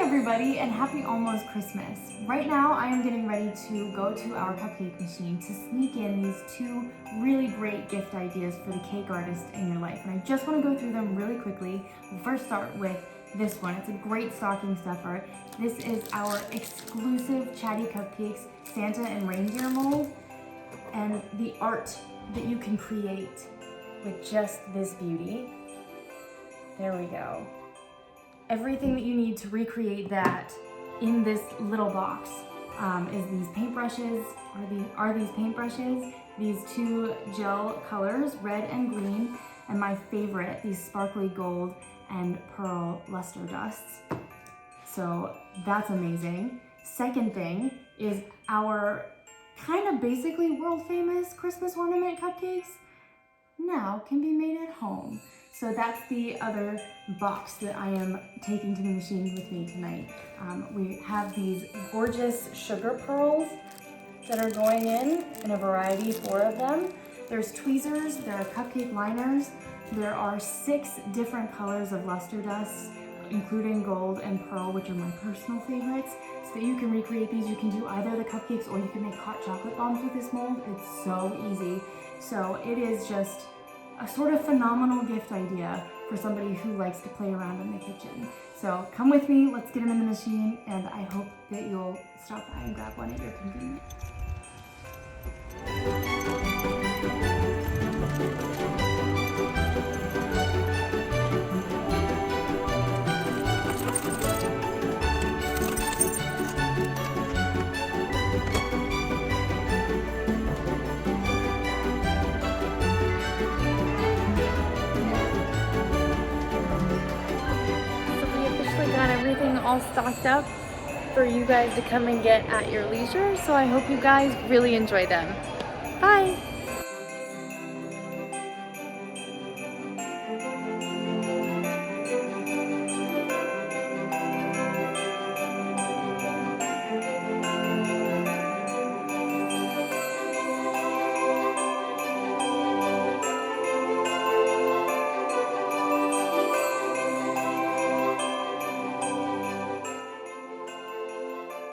everybody, and happy almost Christmas. Right now I am getting ready to go to our cupcake machine to sneak in these two really great gift ideas for the cake artist in your life. And I just want to go through them really quickly. We'll first start with this one. It's a great stocking stuffer. This is our exclusive Chatty Cupcakes Santa and Reindeer mold, and the art that you can create with just this beauty. There we go. Everything that you need to recreate that in this little box is these paintbrushes, are these paintbrushes, these two gel colors, red and green, and my favorite, these sparkly gold and pearl luster dusts. So that's amazing. Second thing is our kind of basically world famous Christmas ornament cupcakes now can be made at home. So that's the other box that I am taking to the machine with me tonight. We have these gorgeous sugar pearls that are going in a variety, 4 of them. There's tweezers, there are cupcake liners, there are 6 different colors of luster dusts, including gold and pearl, which are my personal favorites. So that you can recreate these. You can do either the cupcakes or you can make hot chocolate bombs with this mold. It's so easy. So it is just a sort of phenomenal gift idea for somebody who likes to play around in the kitchen. So come with me, let's get them in the machine, and I hope that you'll stop by and grab one at your convenience. Got everything all stocked up for you guys to come and get at your leisure, so I hope you guys really enjoy them. Bye!